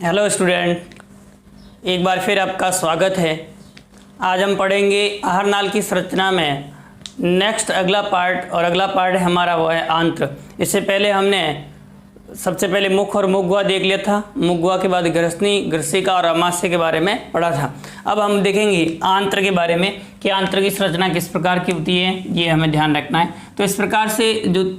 Hello student, एक बार फिर आपका स्वागत है। आज हम पढ़ेंगे आहारनाल की संरचना में नेक्स्ट अगला पार्ट, और अगला पार्ट है हमारा वो है आंत्र। इससे पहले हमने सबसे पहले मुख और मुखगुहा देख लिया था। मुखगुहा के बाद ग्रसनी, ग्रसिका और अमाशय के बारे में पढ़ा था। अब हम देखेंगे आंत्र के बारे में कि आंत्र की संरचना किस प्रकार की होती है, ये हमें ध्यान रखना है। तो इस प्रकार से जो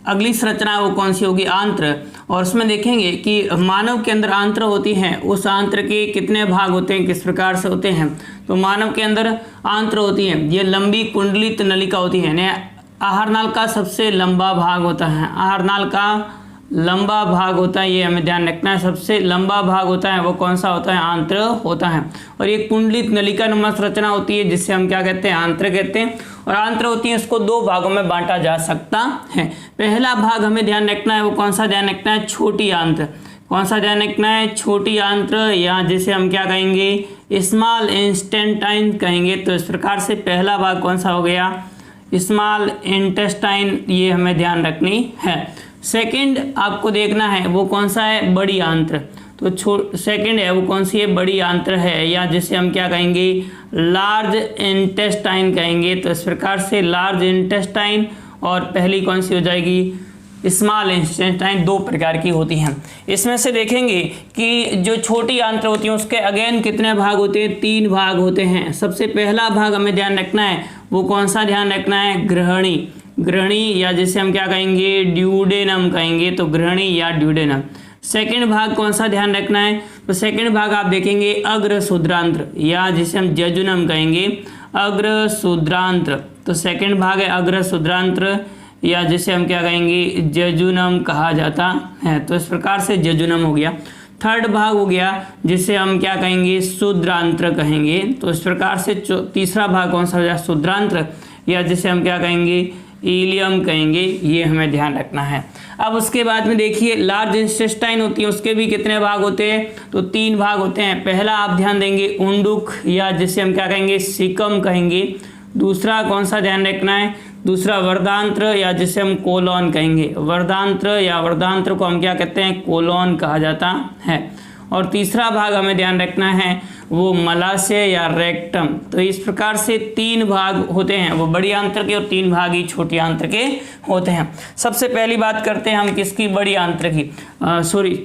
अगली संरचना है वो कौन सी होगी, आंत्र। और उसमें देखेंगे कि मानव के अंदर आंत्र होती हैं, उस आंत्र के कितने भाग होते हैं, किस प्रकार से होते हैं। तो मानव के अंदर आंत्र होती है, ये लंबी कुंडलित नलिका होती है। आहारनाल का सबसे लंबा भाग होता है, आहारनाल का लंबा भाग होता है, ये हमें ध्यान रखना है। सबसे लंबा भाग होता है वो कौन सा होता है, आंत्र होता है। और ये कुंडलित नलिका नुमा संरचना होती है, जिससे हम क्या कहते हैं, आंत्र कहते हैं। और आंत्र होती है, इसको दो भागों में बांटा जा सकता है। पहला भाग हमें ध्यान रखना है, वो कौन सा ध्यान रखना है, छोटी आंत्र। कौन सा ध्यान रखना है, छोटी आंत्र, या जिसे हम क्या कहेंगे, स्मॉल इंटेस्टाइन कहेंगे। तो इस प्रकार से पहला भाग कौन सा हो गया, स्मॉल इंटेस्टाइन, ये हमें ध्यान रखनी है। सेकंड आपको देखना है वो कौन सा है, बड़ी आंत्र। तो सेकंड है वो कौन सी है, बड़ी आंत्र है, या जिसे हम क्या कहेंगे, लार्ज इंटेस्टाइन कहेंगे। तो इस प्रकार से लार्ज इंटेस्टाइन और पहली कौन सी हो जाएगी, स्मॉल इंटेस्टाइन, दो प्रकार की होती हैं। इसमें से देखेंगे कि जो छोटी आंत्र होती हैं उसके अगेन कितने भाग होते हैं, तीन भाग होते हैं। सबसे पहला भाग हमें ध्यान रखना है, वो कौन सा ध्यान रखना है, ग्रहणी। ग्रहणी, या जिसे हम क्या कहेंगे, ड्यूडेनम कहेंगे। तो ग्रहणी या ड्यूडेनम। सेकंड भाग कौन सा ध्यान रखना है, तो सेकंड भाग आप देखेंगे अग्र शूद्रांत्र, या जिसे हम जजुनम कहेंगे, अग्र शूद्रांत्र। तो सेकंड भाग है अग्र शूद्रांत्र, या जिसे हम क्या कहेंगे, जजुनम कहा जाता है। तो इस प्रकार से जजुनम हो गया। थर्ड भाग हो गया जिसे हम क्या कहेंगे, शूद्रांत्र कहेंगे। तो इस प्रकार से तीसरा भाग कौन सा हो जाए, शूद्रांत्र, या जिसे हम क्या कहेंगे, इलियम कहेंगे। ये हमें ध्यान रखना है। अब उसके बाद में देखिए लार्ज इंटेस्टाइन होती है, उसके भी कितने भाग होते हैं, तो तीन भाग होते हैं। पहला आप ध्यान देंगे उंडुक, या जिसे हम क्या कहेंगे, सिकम कहेंगे। दूसरा कौन सा ध्यान रखना है, दूसरा वर्दांत्र, या जिसे हम कोलोन कहेंगे। वर्दांत्र या वर्दांत्र को हम क्या कहते हैं, कोलोन कहा जाता है। और तीसरा भाग हमें ध्यान रखना है वो मलाशय या रेक्टम। तो इस प्रकार से तीन भाग होते हैं, वो बड़ी आंत्र के, और तीन भाग ही छोटी आंत्र के होते हैं। सबसे पहली बात करते हैं हम किसकी, बड़ी आंत्र की,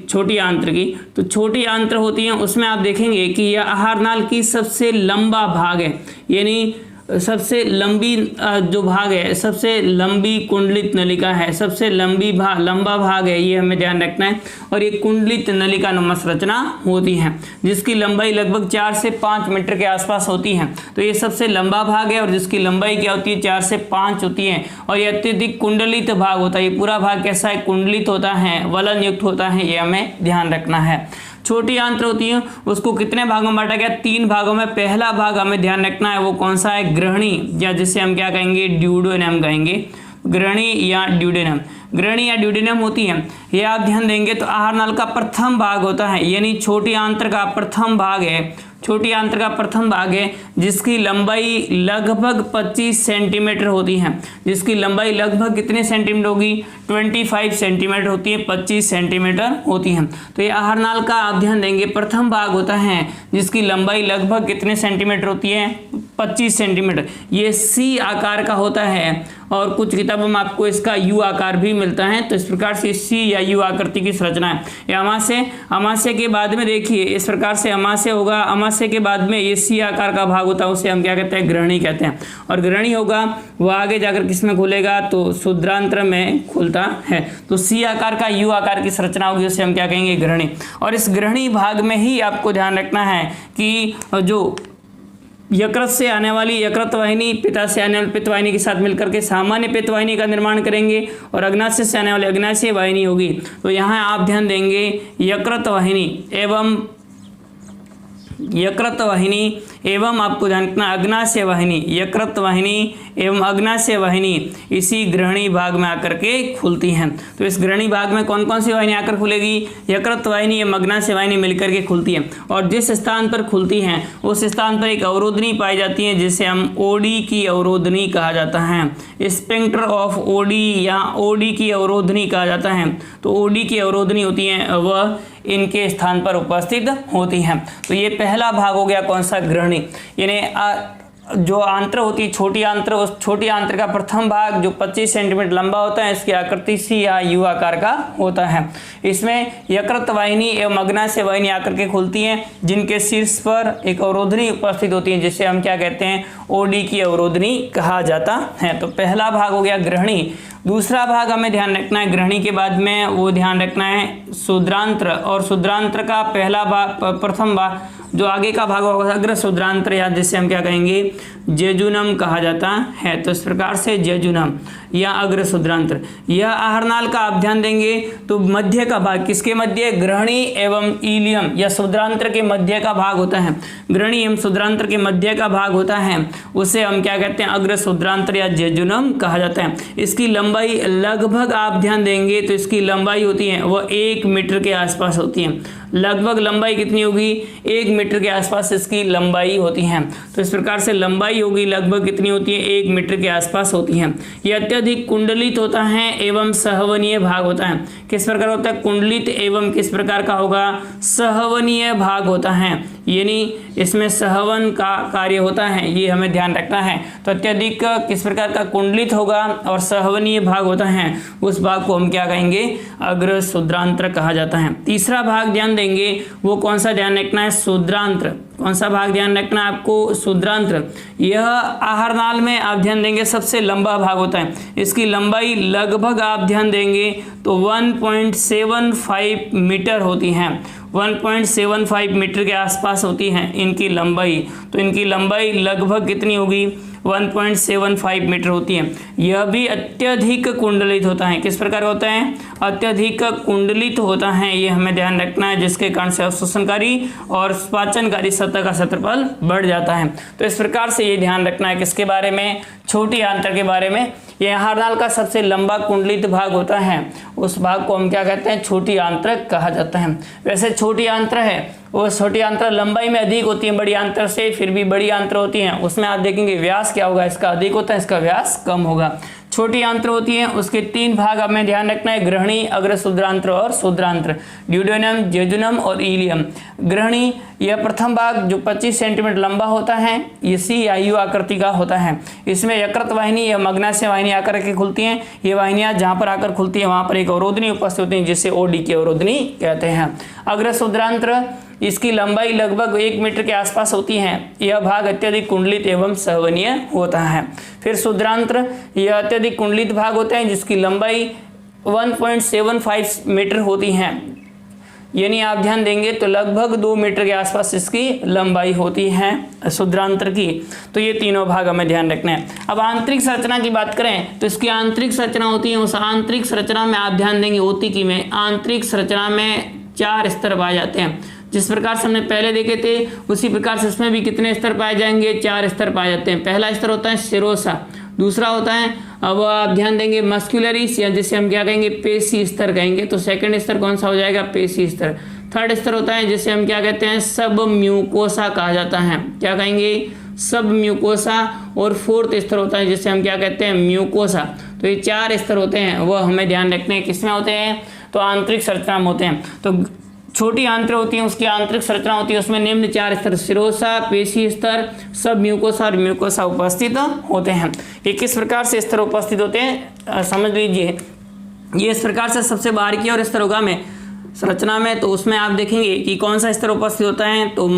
छोटी आंत्र की। तो छोटी आंत्र होती है, उसमें आप देखेंगे कि यह आहारनाल की सबसे लंबा भाग है, यानी सबसे लंबी जो भाग है, सबसे लंबी कुंडलित नलिका है, सबसे लंबा भाग है, ये हमें ध्यान रखना है। और ये कुंडलित नलिका नुमा संरचना होती है, जिसकी लंबाई लगभग 4 से 5 मीटर के आसपास होती है। तो ये सबसे लंबा भाग है, और जिसकी लंबाई क्या होती है, 4 से 5 होती है। और ये अत्यधिक कुंडलित भाग होता है। ये पूरा भाग कैसा है, कुंडलित होता है, वलन युक्त होता है, ये हमें ध्यान रखना है। छोटी आंत्र होती है, उसको कितने भागों में बांटा गया, तीन भागों में। पहला भाग हमें ध्यान रखना है वो कौन सा है, ग्रहणी, या जिसे हम क्या कहेंगे, ड्यूडेनम कहेंगे। ग्रहणी या ड्यूडेनम, ग्रहणी या ड्यूडेनम होती है, ये आप ध्यान देंगे। तो आहारनाल का प्रथम भाग होता है, यानी छोटी आंत्र का प्रथम भाग है, छोटी आंत्र का प्रथम भाग है, जिसकी लंबाई लगभग 25 सेंटीमीटर होती है। जिसकी लंबाई लगभग कितने सेंटीमीटर होगी, 25 सेंटीमीटर होती है, 25 सेंटीमीटर होती है। तो ये आहारनाल का आप ध्यान देंगे प्रथम भाग होता है, जिसकी लंबाई लगभग कितने सेंटीमीटर होती है, 25 सेंटीमीटर। ये सी आकार का होता है, और कुछ किताबों में आपको इसका यू आकार भी मिलता है। तो इस प्रकार से सी या यू आकृति की संरचना है। ये अमाशय के बाद में देखिए इस प्रकार से अमाशय होगा, अमाशय के बाद में ये सी आकार का भाग होता है, उसे हम क्या कहते हैं, ग्रहणी कहते हैं। और ग्रहणी होगा वो आगे जाकर किस में खुलेगा, तो शूद्रांत्र में खुलता है। तो सी आकार का यू आकार की संरचना होगी, उसे हम क्या कहेंगे, ग्रहणी। और इस ग्रहणी भाग में ही आपको ध्यान रखना है कि जो यकृत से आने वाली यकृत वाहिनी पिता से आने वाली पित्त वाहिनी के साथ मिलकर के सामान्य पित्त वाहिनी का निर्माण करेंगे, और अग्नाशय से आने वाली अग्नाशय वाहिनी होगी। तो यहाँ आप ध्यान देंगे यकृत वाहिनी एवं आपको ध्यान रखना अग्नाशय वाहिनी, यकृत वाहिनी एवं अग्नाशय वाहिनी इसी ग्रहणी भाग में आकर के खुलती हैं। तो इस ग्रहणी भाग में कौन कौन सी वाहिनी आकर खुलेगी, यकृत वाहिनी एवं अग्नाशय वाहिनी मिलकर के खुलती है। और जिस स्थान पर खुलती हैं उस स्थान पर एक अवरोधनी पाई जाती है, जिसे हम ओडी की अवरोधनी कहा जाता है। स्फिंक्टर ऑफ ओडी या ओडी की अवरोधनी कहा जाता है। तो ओडी की अवरोधनी होती है वह इनके स्थान पर उपस्थित होती हैं। तो ये पहला भाग हो गया कौन सा, ग्रहणी। यानी जो आंत्र होती है छोटी आंत्र, उस छोटी आंत्र का प्रथम भाग जो 25 सेंटीमीटर लंबा होता है, इसकी आकृति सी या यू आकार का होता है। इसमें यकृत वाहिनी एवं अग्नाशय वाहिनी आकर के खुलती हैं, जिनके शीर्ष पर एक अवरोधनी उपस्थित होती है, जिसे हम क्या कहते हैं, ओडी की अवरोधनी कहा जाता है। तो पहला भाग हो गया ग्रहणी। दूसरा भाग हमें ध्यान रखना है ग्रहणी के बाद में, वो ध्यान रखना है शूद्रांत्र। और शूद्रांत्र का पहला भाग, प्रथम भाग जो आगे का भाग होगा अग्र शूद्रांत्र, या जिसे हम क्या कहेंगे, जेजुनम कहा जाता है। तो इस प्रकार से जेजुनम या अग्र शूद्रांत्र। यह आहारनाल का आप ध्यान देंगे तो मध्य का भाग, किसके मध्य, ग्रहणी एवं इलियम या शूद्रांत्र के मध्य का भाग होता है। ग्रहणी एवं शूद्रांत्र के मध्य का भाग होता है, उसे हम क्या कहते हैं, अग्र शूद्रांत्र या जेजुनम कहा जाता है। इसकी लंबाई लगभग आप ध्यान देंगे तो इसकी लंबाई होती है वो 1 मीटर के आसपास होती है। लगभग लंबाई कितनी होगी, 1 मीटर के आसपास इसकी लंबाई होती है। तो इस प्रकार से लंबाई होगी लगभग कितनी होती है, 1 मीटर के आसपास होती है। यह अत्यधिक कुंडलित होता है एवं सहवनीय भाग होता है। किस प्रकार होता है, कुंडलित एवं किस प्रकार का होगा, सहवनीय भाग होता है, यानी इसमें सहवन का कार्य होता है, ये हमें ध्यान रखना है। तो अत्यधिक किस प्रकार का कुंडलित होगा और सहवनीय भाग होता है, उस भाग को हम क्या कहेंगे, अग्र शूद्रांत्र कहा जाता है। तीसरा भाग ध्यान देंगे वो कौन सा ध्यान रखना है, शूद्रांत्र। कौन सा भाग ध्यान रखना है आपको, शूद्रांत्र। यह आहारनाल में आप ध्यान देंगे सबसे लंबा भाग होता है। इसकी लंबाई लगभग आप ध्यान देंगे तो 1.75 मीटर होती है, 1.75 मीटर के आसपास होती है इनकी लंबाई। तो इनकी लंबाई लगभग कितनी होगी, 1.75 मीटर होती है। यह भी अत्यधिक कुंडलित होता है। किस प्रकार होता है, अत्यधिक कुंडलित होता है, ये हमें ध्यान रखना है, जिसके कारण से अवशोषणकारी और पाचनकारी सतह का क्षेत्रफल बढ़ जाता है। तो इस प्रकार से ये ध्यान रखना है किसके बारे में, छोटी आंत्र के बारे में। यह आहारनाल का सबसे लंबा कुंडलित भाग होता है, उस भाग को हम क्या कहते हैं, छोटी आंत्र कहा जाता है। वैसे छोटी आंत्र है वो छोटी आंत्र लंबाई में अधिक होती है बड़ी आंत्र से, फिर भी बड़ी आंत्र होती हैं उसमें आप देखेंगे व्यास क्या होगा, इसका अधिक होता है, इसका व्यास कम होगा। छोटी आंत्र होती है उसके 3 भाग हमें ध्यान रखना है, ग्रहणी, अग्र शूद्रांत्र और शूद्रांत्र, ड्यूडेनम, जेजुनम और इलियम। ग्रहणी यह प्रथम भाग जो 25 सेंटीमीटर लंबा होता है, ये सी या यू आकृति का होता है। इसमें यकृत वाहिनी या अग्नाशय वाहिनी आकर के खुलती हैं। ये वाहिनियां जहां पर आकर खुलती है वहां पर एक अवरोधनी उपस्थित होती है, जिसे ओडी की अवरोधनी कहते हैं। अग्र शूद्रांत्र, इसकी लंबाई लगभग 1 मीटर के आसपास होती है। यह भाग अत्यधिक कुंडलित एवं सहवनीय होता है। फिर शूद्रांत्र, यह अत्यधिक कुंडलित भाग होते हैं जिसकी लंबाई 1.75 मीटर होती है, यानी आप ध्यान देंगे तो लगभग 2 मीटर के आसपास इसकी लंबाई होती है शूद्रांत्र की। तो ये तीनों भाग हमें ध्यान रखना है। अब आंतरिक संरचना की बात करें तो इसकी आंतरिक संरचना होती है, उस आंतरिक संरचना में आप ध्यान देंगे ओतिकी में आंतरिक संरचना में 4 स्तर पाए जाते हैं। जिस प्रकार से हमने पहले देखे थे उसी प्रकार से इसमें भी कितने स्तर पाए जाएंगे, 4 स्तर पाए जाते हैं। पहला स्तर होता है सिरोसा, दूसरा होता है, अब आप ध्यान देंगे मस्कुलरिस या जिसे हम क्या कहेंगे, पेशी स्तर कहेंगे। तो सेकंड स्तर कौन सा हो जाएगा, पेशी स्तर। थर्ड स्तर होता है जिसे हम क्या कहते हैं, सब म्यूकोसा कहा जाता है, क्या कहेंगे, सब म्यूकोसा। और फोर्थ स्तर होता है जिसे हम क्या कहते हैं, म्यूकोसा। तो ये 4 स्तर होते हैं, वो हमें ध्यान रखने हैं किसमें होते हैं, तो आंतरिक संरचना में होते हैं। तो छोटी आंत्र होती है उसकी आंतरिक संरचना होती है, उसमें निम्न 4 स्तर सिरोसा, पेशी स्तर, सब म्यूकोसा और म्यूकोसा उपस्थित होते हैं। ये किस प्रकार से स्तर उपस्थित होते हैं समझ लीजिए। ये इस प्रकार से सबसे बाहर की ओर स्तर होगा में संरचना में, तो उसमें आप देखेंगे कि कौन सा स्तर उपस्थित होता है, तो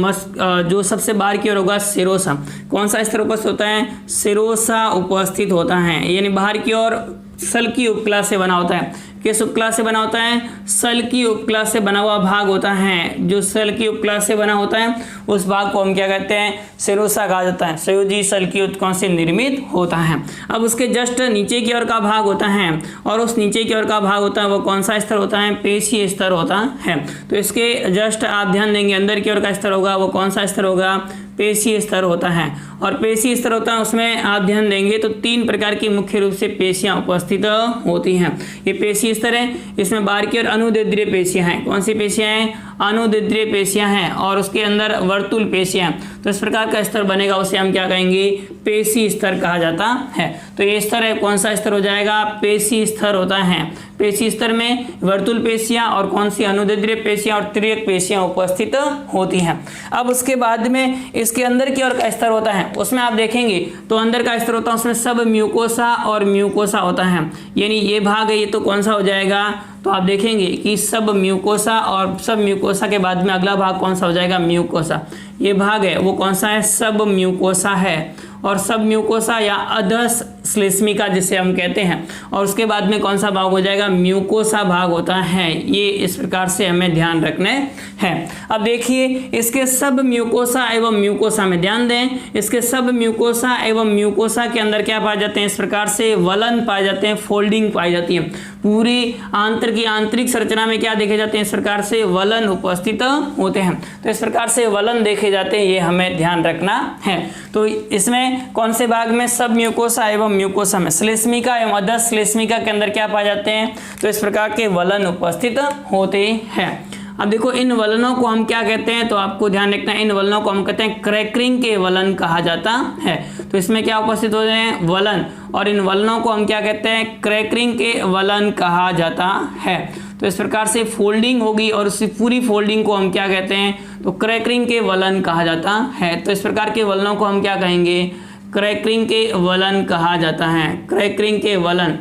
जो सबसे बाहर की ओर होगा सिरोसा। कौन सा स्तर उपस्थित होता है, सिरोसा उपस्थित होता है, यानी बाहर की ओर सल की उपकला से बना होता है। किस उपकला से बना होता है, सल की उपकला से बना हुआ भाग होता है। जो सल की उपकला से बना होता है उस भाग को हम क्या कहते हैं, सिरोसा कहा जाता है। संयोजी सल की उत्कोण से निर्मित होता है। अब उसके जस्ट नीचे की ओर का भाग होता है, और उस नीचे की ओर का भाग होता है वो कौन सा स्तर होता है, पेशी स्तर होता है। तो इसके जस्ट आप ध्यान देंगे अंदर की ओर का स्तर होगा वो कौन सा स्तर होगा, पेशी स्तर होता है। और पेशी स्तर होता है उसमें आप ध्यान देंगे तो 3 प्रकार की मुख्य रूप से पेशियां उपस्थित होती हैं। ये पेशी स्तर है, इसमें बाहरी और अनुदैर्ध्य पेशियां हैं। कौन सी पेशियां हैं? अनुदैर्ध्य पेशियां हैं और उसके अंदर वर्तुल पेशियां हैं। तो इस प्रकार का स्तर बनेगा, उसे हम क्या कहेंगे? पेशी स्तर कहा जाता है। तो ये स्तर है, कौन सा स्तर हो जाएगा? पेशी स्तर होता है। पेशी स्तर में वर्तुल पेशियां और कौन सी? अनुदैर्ध्य पेशियां और तिर्यक पेशियां उपस्थित होती हैं। अब उसके बाद में इसके अंदर की ओर का स्तर होता है, उसमें आप देखेंगे तो अंदर का स्तर होता है, उसमें सब म्यूकोसा और म्यूकोसा होता है। यानी ये भाग है, ये तो कौन सा हो जाएगा? तो आप देखेंगे कि सब म्यूकोसा और सब म्यूकोसा के बाद में अगला भाग कौन सा हो जाएगा? म्यूकोसा। ये भाग है वो कौन सा है? सब म्यूकोसा है। और सब म्यूकोसा या अधस श्लेष्मिका जिसे हम कहते हैं, और उसके बाद में कौन सा भाग हो जाएगा? म्यूकोसा भाग होता है। ये इस प्रकार से हमें ध्यान रखने हैं। अब देखिए इसके सब म्यूकोसा एवं म्यूकोसा में ध्यान दें, इसके सब म्यूकोसा एवं म्यूकोसा के अंदर क्या पाए जाते हैं? इस प्रकार से वलन पाए जाते हैं, फोल्डिंग पाई जाती है। पूरी आंत्र की आंतरिक संरचना में क्या देखे जाते हैं? इस प्रकार से वलन उपस्थित होते हैं। तो इस प्रकार से वलन देखे जाते हैं, ये हमें ध्यान रखना है। तो इसमें कौन से भाग में? सब म्यूकोसा एवं म्यूकोसा में श्लेष्मिका एवं अधस श्लेष्मिका के अंदर क्या पाए जाते हैं? तो इस प्रकार के वलन उपस्थित होते हैं। अब देखो इन वलनों को हम क्या कहते हैं? तो आपको ध्यान रखना है, इन वलनों को हम कहते हैं क्रैकरिंग के वलन कहा जाता है। तो इसमें क्या उपस्थित होते हैं? वलन। और इन वलनों को हम क्या कहते हैं? क्रैकरिंग के वलन कहा जाता है। तो इस प्रकार से फोल्डिंग होगी और उसी पूरी फोल्डिंग को हम क्या कहते हैं? तो क्रैकरिंग के वलन कहा जाता है। तो इस प्रकार के वलनों को हम क्या कहेंगे? क्रैकरिंग के वलन कहा जाता है। क्रैकरिंग के वलन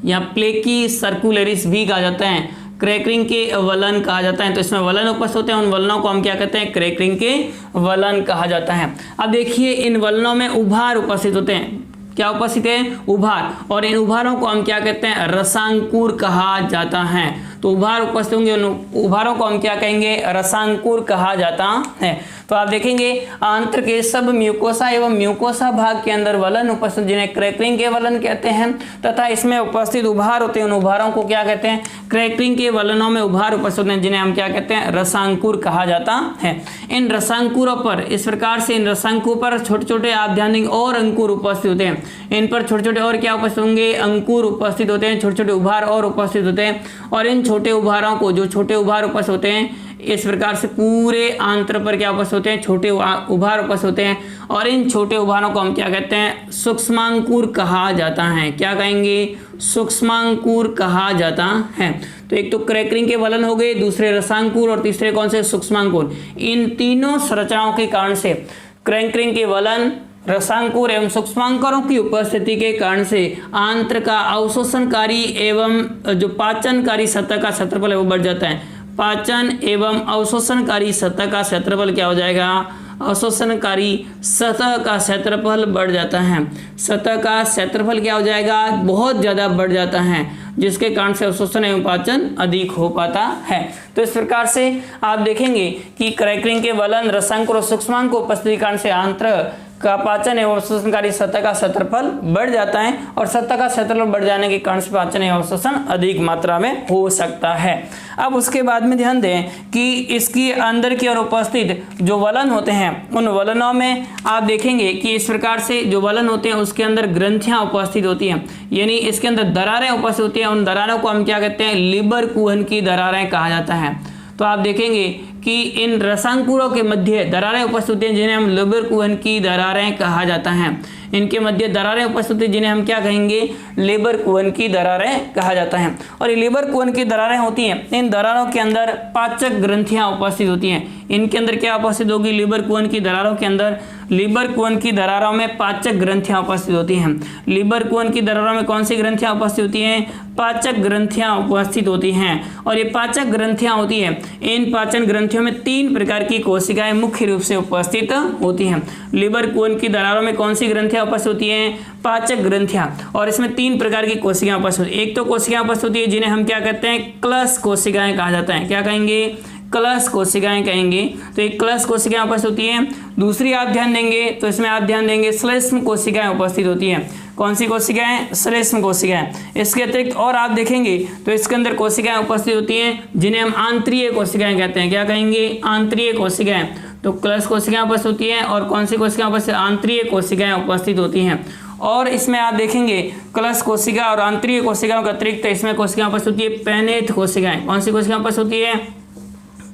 या प्लेकी सर्कुलरिस भी कहा जाता है, क्रैकरिंग के वलन कहा जाता है। तो इसमें वलन उपस्थित होते हैं, उन वलनों को हम क्या कहते हैं? क्रैकरिंग के वलन कहा जाता है। अब देखिए इन वलनों में उभार उपस्थित होते हैं। क्या उपस्थित है? उभार। और इन उभारों को हम क्या कहते हैं? रसांकुर कहा जाता है। तो उभार उपस्थित होंगे, उन उभारों को हम क्या कहेंगे? रसांकुर कहा जाता है। तो आप देखेंगे आंत्र के सब म्यूकोसा एवं म्यूकोसा भाग के अंदर वलन उपस्थित जिन्हें क्रैकरिंग के वलन कहते हैं, तथा इसमें उपस्थित उभार होते हैं, उन उभारों को क्या कहते हैं? क्रैकरिंग के वलनों में उभार उपस्थित होते हैं जिन्हें हम क्या कहते हैं? रसांकुर कहा जाता है। इन रसांकुरों पर इस प्रकार से इन रसांकुर पर छोटे छोटे आप ध्यान देंगे और अंकुर उपस्थित होते हैं। इन पर छोटे छोटे और क्या उपस्थित होंगे? अंकुर उपस्थित होते हैं, छोटे छोटे उभार और उपस्थित होते हैं। और इन छोटे उभारों को, जो छोटे उभार उपस्थित होते हैं, इस प्रकार से पूरे आंत्र पर क्या उपस्थित होते हैं? छोटे उभार उपस्थित होते हैं। और इन छोटे उभारों को हम क्या कहते हैं? सूक्ष्मांकुर कहा जाता है। क्या कहेंगे? सूक्ष्मांकुर कहा जाता है। तो एक तो क्रैकरिंग के वलन हो गए, दूसरे रसांकुर और तीसरे कौन से? सूक्ष्मांकुर। इन तीनों संरचनाओं के कारण से क्रैकरिंग के वलन, रसांकुर एवं सूक्ष्मांकुरों की उपस्थिति के कारण से आंत्र का अवशोषणकारी एवं जो पाचनकारी सतह का क्षेत्रफल है वो बढ़ जाता है। पाचन एवं अवशोषणकारी सतह का क्षेत्रफल क्या हो जाएगा? अवशोषणकारी सतह का क्षेत्रफल बढ़ जाता है। सतह का क्षेत्रफल क्या हो जाएगा? बहुत ज़्यादा बढ़ जाता है, जिसके कारण से अवशोषण एवं पाचन अधिक हो पाता है। तो इस प्रकार से आप देखेंगे कि क्रैकरिंग के वलन, रसांकुर और सूक्ष्मांक उपस्थिति के कारण से आंत्र का पाचन एवं अवशोषणकारी सतह का क्षेत्रफल बढ़ जाता है, और सतह का क्षेत्रफल बढ़ जाने के कारण से पाचन एवं अवशोषण अधिक मात्रा में हो सकता है। अब उसके बाद में ध्यान दें कि इसकी अंदर की ओर उपस्थित जो वलन होते हैं, उन वलनों में आप देखेंगे कि इस प्रकार से जो वलन होते हैं उसके अंदर ग्रंथियां उपस्थित होती हैं, यानी इसके अंदर दरारें उपस्थित होती हैं। उन दरारों को हम क्या कहते हैं? लीबर कुहन की दरारें कहा जाता है। तो आप देखेंगे कि इन रसांकुरों के मध्य दरारें उपस्थित होती हैं जिन्हें हम लीबर कुहन की दरारें कहा जाता है। इनके मध्य दरारें उपस्थित होती हैं जिन्हें हम क्या कहेंगे? लीबर कुहन की दरारें कहा जाता है। और ये लीबर कुहन की दरारें होती हैं, इन दरारों के अंदर पाचक ग्रंथियां उपस्थित होती हैं। इनके अंदर क्या उपस्थित होगी? लीबर कुहन की दरारों के अंदर, लीबर कुहन की दरारों में पाचक ग्रंथियां उपस्थित होती हैं। लीबर कुहन की दरारों में कौन सी ग्रंथियां उपस्थित होती हैं? पाचक ग्रंथियां उपस्थित होती हैं। और ये पाचक ग्रंथियां होती हैं, इन पाचन ग्रंथियों में 3 प्रकार की कोशिकाएं मुख्य रूप से उपस्थित होती हैं। लीबर कुहन की दरारों में कौन सी ग्रंथियां उपस्थित होती हैं? पाचक ग्रंथियां। और इसमें 3 प्रकार की कोशिकाएं उपस्थित होती हैं। एक तो कोशिकाएं उपस्थित होती है जिन्हें हम क्या कहते हैं? क्लस कोशिकाएं कहा जाता है। क्या कहेंगे? क्लस कोशिकाएं कहेंगे। तो एक क्लस कोशिकाएं उपस्थित होती हैं। दूसरी आप ध्यान देंगे तो इसमें आप ध्यान देंगे श्लेष्म कोशिकाएं उपस्थित होती हैं। कौन सी कोशिकाएं? श्लेष्म कोशिकाएं। इसके अतिरिक्त और आप देखेंगे तो इसके अंदर कोशिकाएं उपस्थित होती हैं जिन्हें हम आंतरीय कोशिकाएं कहते हैं। क्या कहेंगे? आंतरीय कोशिकाएं। तो क्लस कोशिकाएं उपस्थित होती हैं और कौन सी कोशिकाएं उपस्थित, आंतरिक कोशिकाएं उपस्थित होती हैं। और इसमें आप देखेंगे क्लस कोशिका और आंतरिक कोशिकाओं के अतिरिक्त इसमें कोशिकाएं उपस्थित होती है पैनेथ कोशिकाएं। कौन सी कोशिकाएं उपस्थित होती है,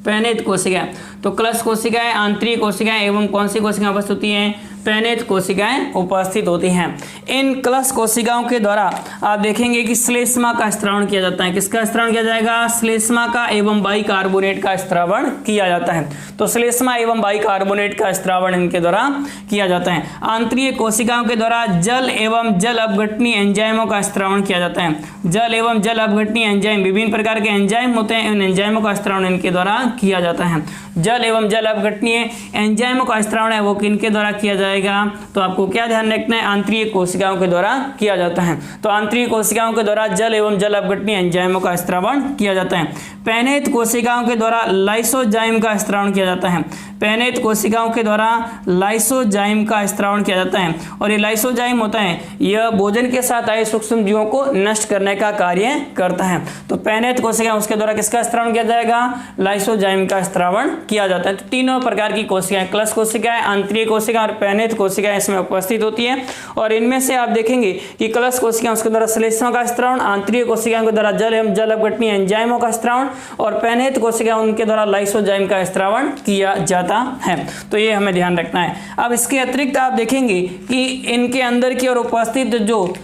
पैनेथ कोशिकाएं। तो क्लस कोशिकाएं, आंतरिक कोशिकाएं एवं कौन सी कोशिकाएं उपस्थित होती हैं, पैनेथ कोशिकाएं उपस्थित होती हैं। इन क्लस कोशिकाओं के द्वारा आप देखेंगे कि श्लेष्मा का स्त्रावण किया जाता है। किसका स्त्रावण किया जाएगा, श्लेष्मा का एवं बाइकार्बोनेट का स्त्रावण किया जाता है। तो श्लेष्मा एवं बाइकार्बोनेट का स्त्रावण इनके द्वारा किया जाता है। आंतरिक कोशिकाओं के द्वारा जल एवं जल अपघटनी एंजाइमों का स्त्रावण किया जाता है। जल एवं जल अपघटनी एंजाइम, विभिन्न प्रकार के एंजाइम होते हैं, इन एंजाइमों का स्त्रावण इनके द्वारा किया जाता है। जल एवं जल अपघटनीय एंजाइमों का स्त्रावण है वो किनके द्वारा किया जाएगा, तो आपको क्या ध्यान रखना है, आंतरिक कोशिकाओं के द्वारा किया जाता है। तो आंतरिक कोशिकाओं के द्वारा जल एवं जल अपघटनीय एंजाइमों का स्त्रावण किया जाता है। पैनेथ कोशिकाओं के द्वारा लाइसोजाइम का स्त्रावण किया जाता है। पैनेथ कोशिकाओं के द्वारा लाइसोजाइम का स्त्रावण किया जाता है। और ये लाइसोजाइम होता है, यह भोजन के साथ आए सूक्ष्म जीवों को नष्ट करने का कार्य करता है। तो पैनेथ कोशिकाएं, उसके द्वारा किसका स्त्रावण किया जाएगा, लाइसोजाइम का स्त्रावण किया जाता है। तो तीनों प्रकार की कोशिकाएं, क्लस कोशिकाएं, आंतरिक कोशिकाएं और पैनेथ कोशिकाएं इसमें उपस्थित होती हैं। और इनमें से आप देखेंगे कि क्लस कोशिकाएं, उसके द्वारा श्लेष्मा का स्त्रावण, आंतरिक कोशिकाओं के द्वारा जल एवं जल अपघटनीय एंजाइमों का स्त्रावण और पैनेथ कोशिकाएं, उनके द्वारा लाइसोजाइम का स्त्रावण किया जाता है। तो ये हमें ध्यान रखना है। अब इसके अतिरिक्त आप देखेंगे कि इनके अंदर की ओर उपस्थित जो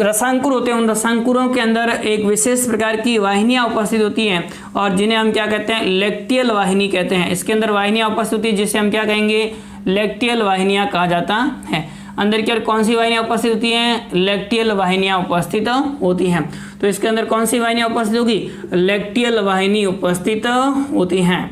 रसांकुर होते हैं, उन रसांकुरों के अंदर एक विशेष प्रकार की वाहिनियां उपस्थित होती हैं और जिन्हें हम क्या कहते हैं, लैक्टियल वाहिनी कहते हैं। इसके अंदर वाहिनियां उपस्थित होती है जिसे हम क्या कहेंगे, लैक्टियल वाहिनियां कहा जाता है। अंदर की ओर कौन सी वाहिनियां उपस्थित होती हैं, लैक्टियल वाहिनियां उपस्थित होती हैं। तो इसके अंदर कौन सी वाहिनियां उपस्थित होगी, लैक्टियल वाहिनी उपस्थित होती हैं।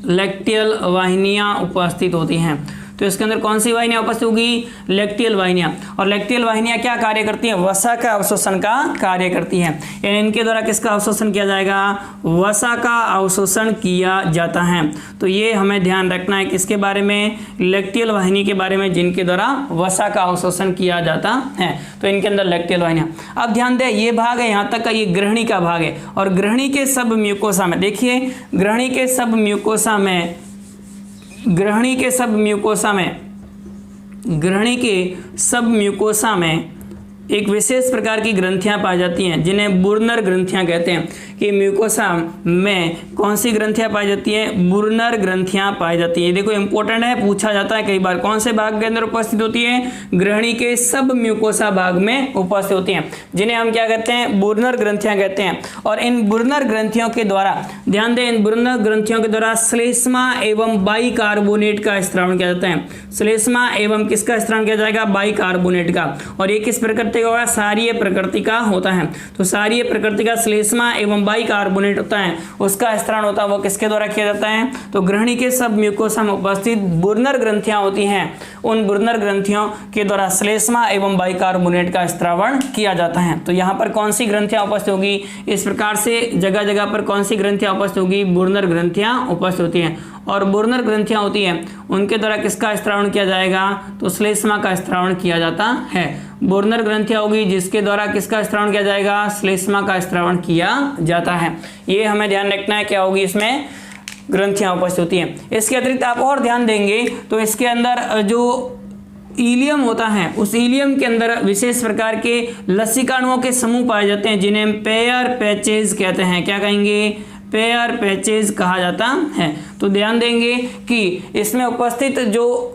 लैक्टियल वाहिनियां उपस्थित होती हैं। तो इसके अंदर कौन सी वाहिनियां उपस्थित होगी, लैक्टियल वाहिनियां। और लैक्टियल वाहिनियां क्या कार्य करती हैं, वसा का अवशोषण का कार्य करती हैं। इनके द्वारा किसका अवशोषण किया जाएगा, वसा का अवशोषण किया जाता है। तो ये हमें ध्यान रखना है किसके बारे में, लैक्टियल वाहिनी के बारे में, जिनके द्वारा वसा का अवशोषण किया जाता है। तो इनके अंदर लैक्टियल वाहिनियां। अब ध्यान दें, ये भाग है यहाँ तक का, ये ग्रहणी का भाग है। और ग्रहणी के सब म्यूकोसा में, देखिए ग्रहणी के सब म्यूकोसा में, ग्रहणी के सब म्यूकोसा में एक विशेष प्रकार की ग्रंथियां पाई जाती हैं जिन्हें बुर्नर ग्रंथियां कहते हैं। कि म्यूकोसा में कौन सी ग्रंथियां पाई जाती हैं, बुर्नर ग्रंथियां पाई जाती है। देखो इंपॉर्टेंट है, पूछा जाता है कई बार। कौन से भाग के अंदर उपस्थित होती है, ग्रहणी के सब म्यूकोसा भाग में उपस्थित होती हैं, जिन्हें हम क्या कहते हैं, बुर्नर ग्रंथियां कहते हैं। और इन बुर्नर ग्रंथियों के द्वारा, ध्यान दें, इन बुर्नर ग्रंथियों के द्वारा श्लेष्मा एवं बाइकार्बोनेट का स्त्रावण किया जाता है। श्लेष्मा एवं किसका स्त्रावण किया जाएगा, बाइकार्बोनेट का। और ये किस प्रकृति का होगा, सारीय प्रकृति का होता है। तो सारीय प्रकृति का श्लेष्मा एवं बाइकार्बोनेट होता है, उसका स्त्रावण होता है, वो किसके द्वारा किया जाता है, तो ग्रहणी के सब म्यूकोसा में उपस्थित बुर्नर ग्रंथियां होती हैं, उन बुर्नर ग्रंथियों के द्वारा श्लेष्मा एवं बाइकार्बोनेट का स्त्रावण किया जाता है। तो यहाँ पर कौन सी ग्रंथियां उपस्थित होगी, इस प्रकार से जगह जगह पर कौन सी ग्रंथियां उपस्थित होगी, बुर्नर ग्रंथियां उपस्थित होती हैं। और बुर्नर ग्रंथियां होती हैं, उनके द्वारा किसका स्त्रावण किया जाएगा, तो श्लेष्मा का स्त्रावण किया जाता है। बुर्नर ग्रंथियां होगी जिसके द्वारा किसका स्त्रावण किया जाएगा, श्लेष्मा का स्त्रावण किया जाता है। ये हमें ध्यान रखना है, क्या होगी इसमें, ग्रंथियां उपस्थित होती हैं। इसके अतिरिक्त आप और ध्यान देंगे तो इसके अंदर जो इलियम होता है, उस इलियम के अंदर विशेष प्रकार के लसिकाणुओं के समूह पाए जाते हैं जिन्हें पेयर पैचेज कहते हैं। क्या कहेंगे, पेयर पैचेज कहा जाता है। तो ध्यान देंगे कि इसमें उपस्थित जो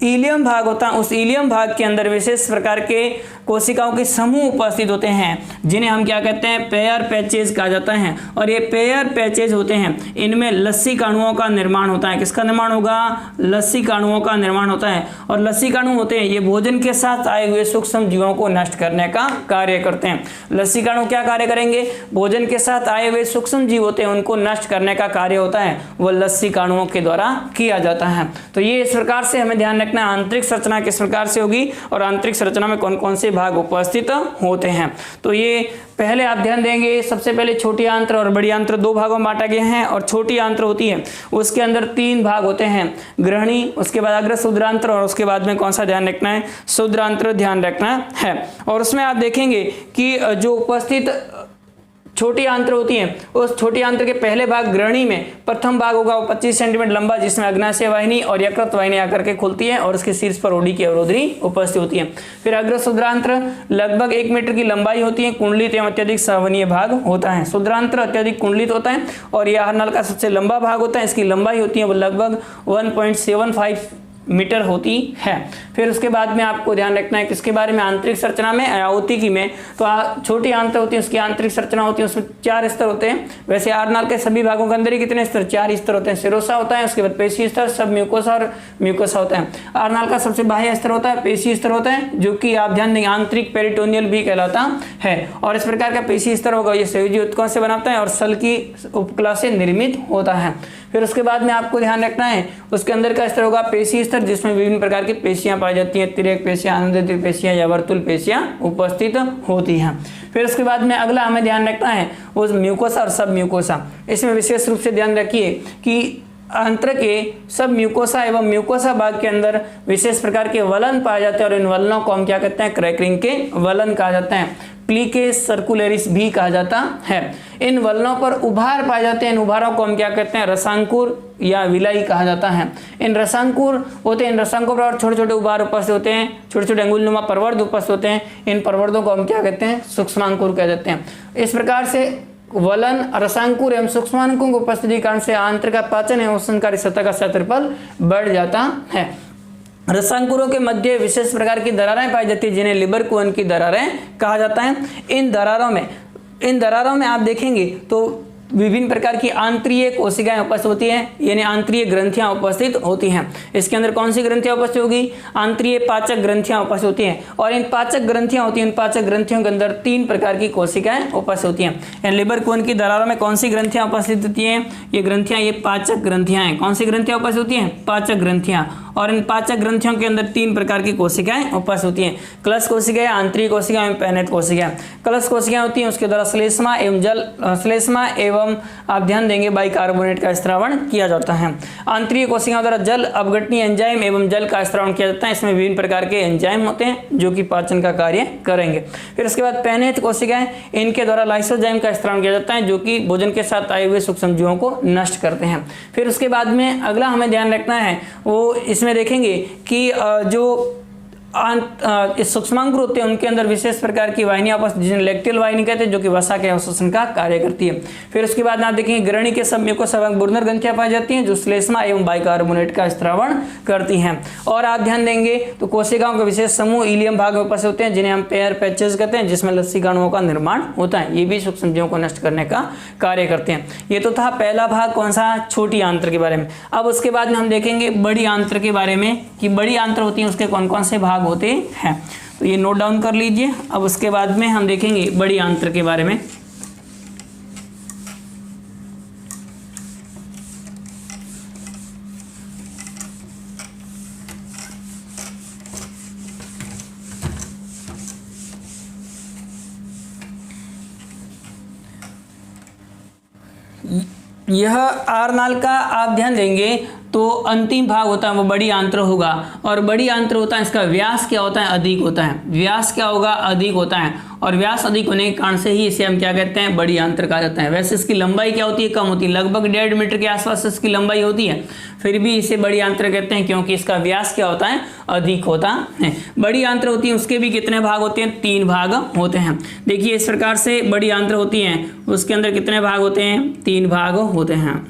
इलियम भाग होता है, उस इलियम भाग के अंदर विशेष प्रकार के कोशिकाओं के समूह उपस्थित होते हैं जिन्हें हम क्या कहते हैं, पेयर पैचेज कहा जाता है। और ये पेयर पैचेज होते हैं, इनमें लसिकाणुओं का निर्माण होता है। किसका निर्माण होगा, लसिकाणुओं का निर्माण होता है। और लसिकाणु होते हैं, ये भोजन के साथ आए हुए सूक्ष्म जीवों को नष्ट करने का कार्य करते हैं। लसिकाणु क्या कार्य करेंगे, भोजन के साथ आए हुए सूक्ष्म जीव होते हैं, उनको नष्ट करने का कार्य होता है, वो लसिकाणुओं के द्वारा किया जाता है। तो ये इस प्रकार से हमें ध्यान रखना, आंतरिक संरचना किस प्रकार से होगी और आंतरिक संरचना में कौन कौन से भाग उपस्थित होते हैं। तो ये पहले आप ध्यान देंगे, सबसे पहले छोटी आंत्र और बड़ी आंत्र दो भागों में बांटा गया है। और छोटी आंत्र होती है, उसके अंदर तीन भाग होते हैं, ग्रहणी, उसके बाद अग्र शूद्रांत्र और उसके बाद में कौन सा ध्यान रखना है, शूद्रांत्र ध्यान रखना है। और उसमें आप देखेंगे कि जो उपस्थित छोटी आंत्र होती है, उस छोटी आंत्र के पहले भाग ग्रहणी में प्रथम भाग होगा वो 25 सेंटीमीटर लंबा, जिसमें अग्नाशय वाहिनी और यकृत वाहिनी आकर के खुलती है और उसके शीर्ष पर ओडी की अवरोधनी उपस्थित होती है। फिर अग्र शुद्रांत्र लगभग 1 मीटर की लंबाई होती है, कुंडलित एवं अत्यधिक संवहनीय भाग होता है। शुद्रांत्र अत्यधिक कुंडलित होता है और यह आहार नाल का सबसे लंबा भाग होता है। इसकी लंबाई होती है वो लगभग 1.75 मीटर होती है। फिर उसके बाद में आपको ध्यान रखना है किसके बारे में, आंतरिक संरचना में आयावती में। तो छोटी आंत्र होती है, उसकी आंतरिक संरचना होती है, उसमें 4 स्तर होते हैं। वैसे आहारनाल के सभी भागों के अंदर ही कितने स्तर, 4 स्तर होते हैं। सिरोसा होता है, उसके बाद पेशी स्तर, सब म्यूकोसा और म्यूकोसा होता है। आहारनाल का सबसे बाह्य स्तर होता है पेशी स्तर होता है, जो कि आप ध्यान देंगे आंतरिक पेरिटोनियल भी कहलाता है। और इस प्रकार का पेशी स्तर होगा ये संयोजी ऊतकों से बनाता है और सल की उपकला से निर्मित होता है। फिर उसके बाद में आपको ध्यान रखना है उसके अंदर का स्तर होगा पेशी स्तर, जिसमें विभिन्न प्रकार की पेशियां पाई जाती हैं, तिर्यक पेशियां, आनंदित पेशियां या वर्तुल पेशियां उपस्थित होती हैं। फिर उसके बाद में अगला हमें ध्यान रखना है वो म्यूकोसा और सब म्यूकोसा। इसमें विशेष रूप से ध्यान रखिए कि आंत्र के सब म्यूकोसा एवं म्यूकोसा भाग के अंदर विशेष प्रकार के वलन पाए जाते हैं और इन वलनों को हम क्या कहते हैं, क्रैकरिंग के वलन कहा जाता है। प्लीकेस सर्कुलरिस भी कहा जाता है। इन वलनों पर उभार पाए जाते हैं, इन उभारों को हम क्या कहते हैं, रसांकुर या विलाई कहा जाता है। इन रसांकुर होते हैं, इन रसांकुर पर छोटे छोटे उभार उपस्थित होते हैं, छोटे छोटे अंगुलनुमा प्रवर्ध उपस्थित होते हैं। इन प्रवर्धों को हम क्या कहते हैं, सूक्ष्मांकुर कह देते हैं। इस प्रकार से वलन, रसांकुर एवं सूक्ष्मांकुरों की उपस्थिति के कारण से आंत्र का पाचन एवं स्तनकारी सतह का क्षेत्रफल बढ़ जाता है। रसांकुरों के मध्य विशेष प्रकार की दरारें पाई जाती है, जिन्हें लिबर कुहन की दरारें कहा जाता है। इन दरारों में आप देखेंगे तो विभिन्न प्रकार की आंतरीय कोशिकाएं उपस्थित होती हैं, यानी आंतरीय ग्रंथियां उपस्थित होती हैं। इसके अंदर कौन सी ग्रंथियां उपस्थित होगी, आंतरीय पाचक ग्रंथियां उपस्थित होती हैं। और इन पाचक ग्रंथियां होती हैं, इन पाचक ग्रंथियों के अंदर 3 प्रकार की कोशिकाएं उपस्थित होती हैं। इन लिबर कोन की दरारों में कौन सी ग्रंथियां उपस्थित होती हैं, ये ग्रंथियां, ये पाचक ग्रंथियां हैं। कौन सी ग्रंथियां उपस्थित होती हैं, पाचक ग्रंथियां। और इन पाचक ग्रंथियों के अंदर 3 प्रकार की कोशिकाएं उपस्थित होती हैं, कलश कोशिकाएं, आंतरिक कोशिकाएं एवं पैनेट कोशिकाएं। कलश कोशिकाएं होती हैं, उसके द्वारा श्लेष्मा एवं आप ध्यान देंगे बाइकार्बोनेट का स्त्रावण किया जाता है। आंतरिक कोशिकाओं द्वारा जल अपघटनीय एंजाइम एवं जल का स्त्रावण किया जाता है। इसमें विभिन्न प्रकार के एंजाइम होते हैं जो कि पाचन का कार्य करेंगे। फिर उसके बाद पैनेट कोशिकाएं, इनके द्वारा लाइसोजाइम का स्त्रावण किया जाता है, जो कि भोजन के साथ आए हुए सूक्ष्मजीवों को नष्ट करते हैं। फिर उसके बाद में अगला हमें ध्यान रखना है वो इसमें देखेंगे कि जो सूक्ष्मांकुर होते हैं उनके अंदर विशेष प्रकार की वाहिनियां उपस्थित, जिन्हें लैक्टियल वाहिनी कहते हैं, जो कि वसा के अवशोषण का कार्य करती है। फिर उसके बाद आप देखेंगे ग्रहणी के सब म्यूकोसा बुर्नर ग्रंथियां पाई जाती हैं, जो श्लेष्मा एवं बाइकार्बोनेट का स्त्रावण करती हैं। और आप ध्यान देंगे तो कोशिकाओं के विशेष समूह इलियम भाग में उपस्थित होते हैं, जिन्हें हम पेयर पैचेस कहते हैं, जिसमें लसीकाणुओं का निर्माण होता है। ये भी सूक्ष्मजीवों को नष्ट करने का कार्य करते हैं। ये तो था पहला भाग, कौन सा, छोटी आंत्र के बारे में। अब उसके बाद में हम देखेंगे बड़ी आंत्र के बारे में कि बड़ी आंत्र होती है उसके कौन कौन से भाग होते हैं। तो ये नोट डाउन कर लीजिए। अब उसके बाद में हम देखेंगे बड़ी आंत्र के बारे में। यह आहारनाल का आप ध्यान देंगे तो अंतिम भाग होता है वो बड़ी आंत्र होगा। और बड़ी आंत्र होता है, इसका व्यास क्या होता है, अधिक होता है। व्यास क्या होगा, अधिक होता है। और व्यास अधिक होने के कारण से ही इसे हम क्या कहते हैं, बड़ी आंत्र कहा जाता है। वैसे इसकी लंबाई क्या होती है, कम होती है, लगभग 1.5 मीटर के आसपास इसकी लंबाई होती है, फिर भी इसे बड़ी आंत्र कहते हैं क्योंकि इसका व्यास क्या होता है, अधिक होता है। बड़ी आंत्र होती है उसके भी कितने भाग होते हैं, 3 भाग होते हैं। देखिए इस प्रकार से बड़ी आंत्र होती है, उसके अंदर कितने भाग होते हैं, 3 भाग होते हैं।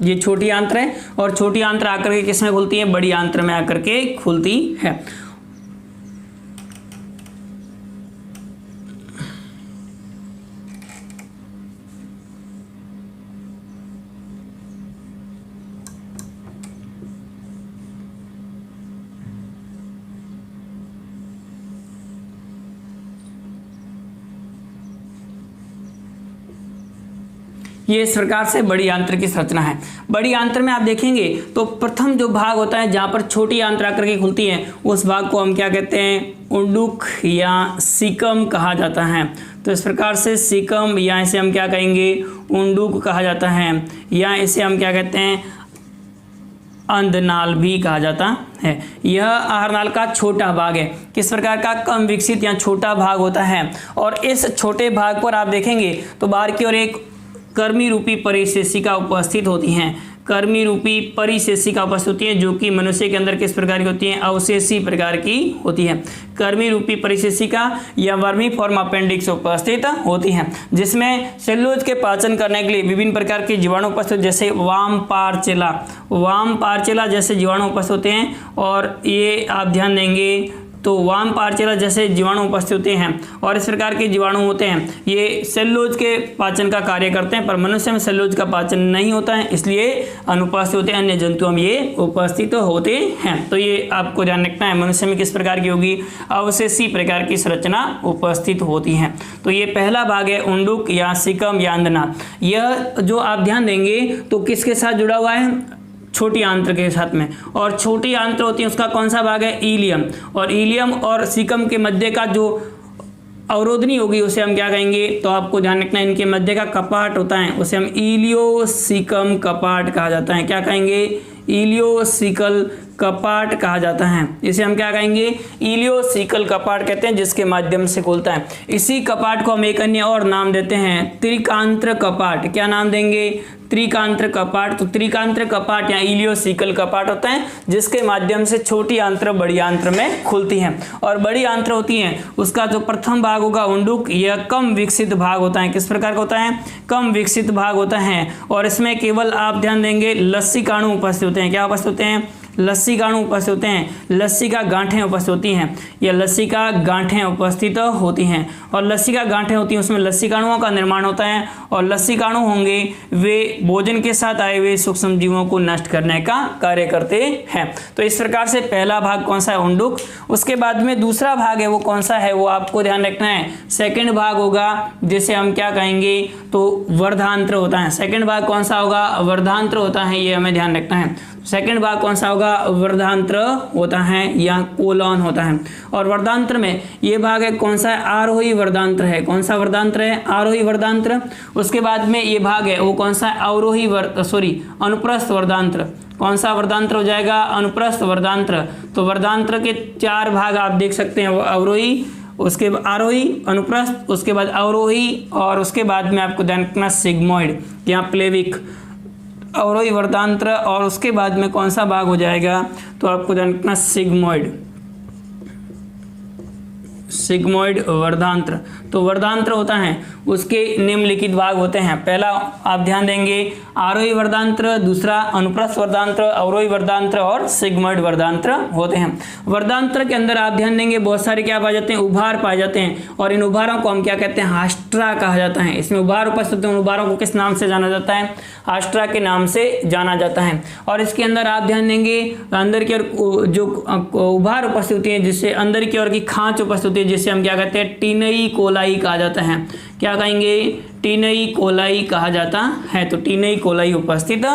ये छोटी आंत्र है और छोटी आंत्र आकर के किसमें खुलती है, बड़ी आंत्र में आकर के खुलती है। ये इस प्रकार से बड़ी आंत्र की संरचना है। बड़ी आंत्र में आप देखेंगे तो प्रथम जो भाग होता है जहाँ पर छोटी आंत्र आकर के खुलती है उस भाग को हम क्या कहते हैं, उंडुक या सीकम कहा जाता है। तो इस प्रकार से सीकम या इसे हम क्या कहेंगे, उंडुक कहा जाता है, या इसे हम क्या कहते हैं, अंधनाल भी कहा जाता है। यह आहार नाल का छोटा भाग है। किस प्रकार का? कम विकसित या छोटा भाग होता है। और इस छोटे भाग पर आप देखेंगे तो बाहर की ओर एक कर्मी रूपी परिशेषिका उपस्थित होती हैं। कर्मी रूपी परिशेषिका उपस्थित होती है जो कि मनुष्य के अंदर किस प्रकार की होती है? अवशेषी प्रकार की होती है। कर्मी रूपी परिशेषिका या वर्मी फॉर्म अपेंडिक्स उपस्थित होती है, जिसमें सेलुलोज के पाचन करने के लिए विभिन्न प्रकार के जीवाणु उपस्थित, जैसे वाम पार्चेला जैसे जीवाणु उपस्थित होते हैं। और ये आप ध्यान देंगे तो वाम पार्चेला जैसे जीवाणु उपस्थित होते हैं और इस प्रकार के जीवाणु होते हैं, ये सेलुलोज के पाचन का कार्य करते हैं, पर मनुष्य में सेलुलोज का पाचन नहीं होता है, इसलिए अनुपस्थित होते हैं। अन्य जंतुओं में ये उपस्थित होते हैं। तो ये आपको ध्यान रखना है, मनुष्य में किस प्रकार की होगी? अवशेषी प्रकार की संरचना उपस्थित होती है। तो ये पहला भाग है उंडुक या सिकम या अंधनाल। यह जो आप ध्यान देंगे तो किसके साथ जुड़ा हुआ है? छोटी आंत्र के साथ में। और छोटी आंत्र होती है उसका कौन सा भाग है? इलियम। और इलियम और सिकम के मध्य का जो अवरोधनी होगी उसे हम क्या कहेंगे? तो आपको ध्यान रखना है, इनके मध्य का कपाट होता है उसे हम इलियोसिकम कपाट कहा जाता है। क्या कहेंगे? इलियोसिकल कपाट कहा जाता है। इसे हम क्या कहेंगे? इलियोसिकल कपाट कहते हैं, जिसके माध्यम से खुलता है। इसी कपाट को हम एक अन्य और नाम देते हैं त्रिकांत्र कपाट। क्या नाम देंगे? त्रिकांत्र कपाट। तो त्रिकांत्र कपाट या इलियोसिकल कपाट होता है जिसके माध्यम से छोटी आंत्र बड़ी आंत्र में खुलती हैं। और बड़ी आंत्र होती हैं उसका जो प्रथम भाग होगा उंडुक, यह कम विकसित भाग होता है। किस प्रकार का होता है? कम विकसित भाग होता है। और इसमें केवल आप ध्यान देंगे लसिकाणु उपस्थित होते हैं। क्या उपस्थित होते हैं? लसिकाणु उपस्थित होते हैं। लसिका गांठें उपस्थित होती हैं या लसिका गांठें उपस्थित होती हैं। और लसिका गांठें होती हैं उसमें लसिकाणुओं का निर्माण होता है। और लसिकाणु होंगे वे भोजन के साथ आए हुए सूक्ष्म जीवों को नष्ट करने का कार्य करते हैं। तो इस प्रकार से पहला भाग कौन सा है? उंडुक। उसके बाद में दूसरा भाग है वो कौन सा है? वो आपको ध्यान रखना है। सेकेंड भाग होगा जिसे हम क्या कहेंगे? तो वर्धांत्र होता है। सेकेंड भाग कौन सा होगा? वर्धांत्र होता है, ये हमें ध्यान रखना है। सेकेंड भाग कौन सा होगा? वर्धांत्र होता है या कोलन होता है। और वर्धांत्र में ये भाग है कौन सा है? आरोही वर्धांत्र है। कौन सा वर्धांत्र है? आरोही वर्धांत्र। उसके बाद में ये भाग है वो कौन सा है? अनुप्रस्थ वर्धांत्र। कौन सा वर्धांत्र हो जाएगा? अनुप्रस्थ वर्धांत्र। तो वर्धांत्र के 4 भाग आप देख सकते हैं, वो अवरोही, उसके आरोही, अनुप्रस्थ, उसके बाद अवरोही और उसके बाद में आपको ध्यान रखना सिग्मोइड या प्लेविक। अवरोही वर्धांत्र और उसके बाद में कौन सा भाग हो जाएगा? तो आपको ध्यान रखना सिग्मोइड वर्धांत्र। तो वर्धांत्र होता है उसके निम्नलिखित भाग होते हैं। पहला आप ध्यान देंगे आरोही वर्धांत्र, दूसरा अनुप्रस्थ वर्धांत्र, अवरोही वर्धांत्र और सिग्मोइड वर्धांत्र होते हैं। वर्धांत्र के अंदर आप ध्यान देंगे बहुत सारे क्या पाए जाते हैं? उभार पाए जाते हैं। और इन उभारों को हम क्या कहते हैं? हास्ट्रा कहा जाता है। इसमें उभार उपस्थित होते हैं, उन उभारों को किस नाम से जाना जाता है? हास्ट्रा के नाम से जाना जाता है। और इसके अंदर आप ध्यान देंगे अंदर की ओर जो उभार उपस्थित होती है, जिससे अंदर की ओर की खांच उपस्थित होती है, जिसे हम क्या कहते हैं? टीनई कोलाई कहा जाता है। क्या कहेंगे? टीनई कोलाई कहा जाता है। तो टीनई कोलाई उपस्थित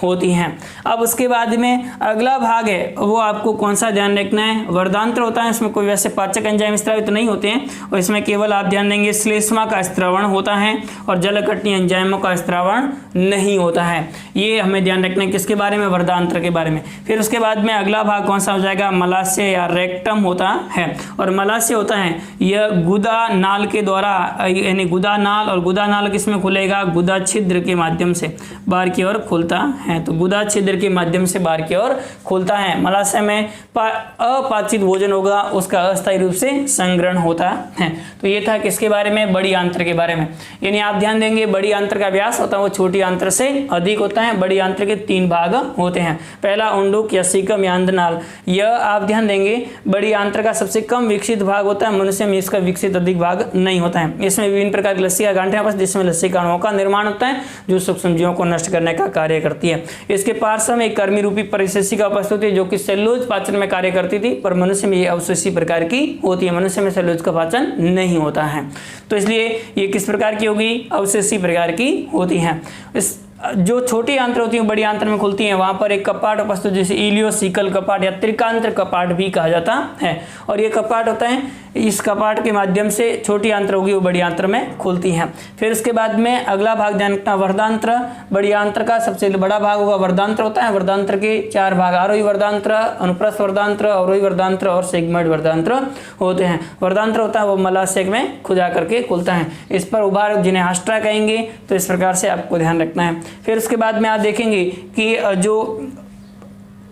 होती हैं। अब उसके बाद में अगला भाग है वो आपको कौन सा ध्यान रखना है? वर्धांत्र होता है। इसमें कोई वैसे पाचक एंजाइम स्रावित नहीं होते हैं और इसमें केवल आप ध्यान देंगे श्लेष्मा का स्त्रावण होता है और जलकटनी एंजाइमों का स्त्रावण नहीं होता है। ये हमें ध्यान रखना है किसके बारे में? वर्धांत्र के बारे में। फिर उसके बाद में अगला भाग कौन सा हो जाएगा? मलाशय या रेक्टम होता है। और मलाशय होता है यह गुदा नाल के द्वारा, यानी गुदा नाल, और गुदा नाल किसमें खुलेगा? गुदा छिद्र के माध्यम से बाहर की ओर खुलता है। तो गुदा छिद्र के माध्यम से बाहर की ओर खुलता है। मलाशय में अपाचित भोजन होगा उसका अस्थायी रूप से संग्रहण होता है। तो ये था किसके बारे में? बड़ी आंत्र के बारे में। यानी आप ध्यान देंगे बड़ी आंत्र का व्यास होता है वो छोटी आंत्र से अधिक होता है। बड़ी आंत्र के 3 भाग होते हैं। पहला उंडुक या सिकम या अंधनाल। यह आप ध्यान देंगे बड़ी आंत्र का सबसे कम विकसित भाग होता है। मनुष्य में इसका विकसित अधिक भाग नहीं होता है। इसमें विभिन्न प्रकार की लसिका गांठें आपस जिसमें लसिकाणुओं का निर्माण होता है जो सूक्ष्मजीवों को नष्ट करने का कार्य करती है। इसके पार्श्व में एक कर्मी रूपी परिशेषिका उपस्थित होती है जो कि सेलुलोज पाचन में कार्य करती थी, पर मनुष्य में ये अवशेषी प्रकार की होती है। मनुष्य में सेलुलोज का पाचन नहीं होता है, तो इसलिए ये किस प्रकार की होगी? अवशेषी प्रकार की होती है। इस जो छोटी आंत्र होती है बड़ी आंत्र में खुलती हैं, वहां पर एक कपाट उपस्थित जिसे इलियोसिकल कपाट या त्रिकांत्र कपाट भी कहा जाता है। और ये कपाट होता है इस कपाट के माध्यम से छोटी आंत्र होगी वो बड़ी आंत्र में खुलती हैं। फिर उसके बाद में अगला भाग ध्यान रखना, वर्धांत्र। बड़ी आंत्र का सबसे बड़ा भाग होगा वर्धांत्र होता है। वर्धांत्र के 4 भाग, आरोही वर्धांत्र, अनुप्रस्थ वर्धांत्र, अवरोही वर्धांत्र और सेगमेंट वर्धांत्र होते हैं। वर्धांत्र होता है वो मलाशय में खुदा करके खुलता है। इस पर उभार जिन्हें हास्ट्रा कहेंगे, तो इस प्रकार से आपको ध्यान रखना है। फिर उसके बाद में आप देखेंगे कि जो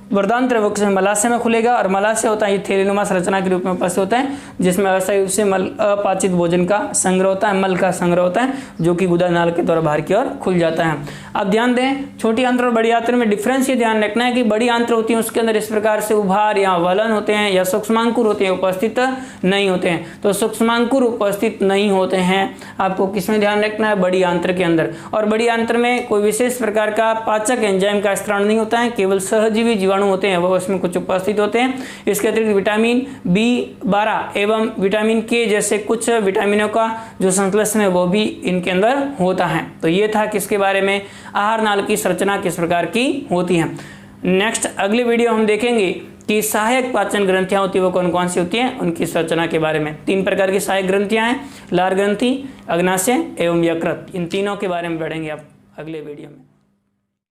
वर्धांत्र वो मलाशय में खुलेगा, और मलाशय होता है ये थैलीनुमा संरचना के रूप में उपस्थित होता है, जिसमें अस्थायी रूप से अपाचित भोजन का संग्रह होता है, मल का संग्रह होता है, जो कि गुदा नाल के द्वारा बाहर की ओर खुल जाता है। अब ध्यान दें, छोटी आंत्र और बड़ी आंत्र में डिफरेंस ये ध्यान रखना है कि बड़ी आंत्र होती है उसके अंदर इस प्रकार से उभार या वलन होते हैं या सूक्ष्मांकुर होते हैं, उपस्थित नहीं होते हैं। तो सूक्ष्मांकुर उपस्थित नहीं होते हैं, आपको किसमें ध्यान रखना है, बड़ी आंत्र के अंदर। और बड़ी आंत्र में कोई विशेष प्रकार का पाचक एंजाइम का स्त्राण नहीं होता है, केवल सहजीवी जीवाणु होते हैं, वो उसमें कुछ उपस्थित होते हैं। इसके अतिरिक्त विटामिन B12 एवं विटामिन के जैसे कुछ विटामिनों का जो संश्लेषण है वो भी इनके अंदर होता है। तो ये था किसके बारे में, आहार नाल की संरचना किस प्रकार की होती है। नेक्स्ट अगली वीडियो हम देखेंगे कि सहायक पाचन ग्रंथियां होती है वो कौन कौन सी होती हैं, उनकी संरचना के बारे में। 3 प्रकार की सहायक ग्रंथियां हैं, लार ग्रंथि, अग्नाशय एवं यकृत। इन तीनों के बारे में पढ़ेंगे आप अगले वीडियो में।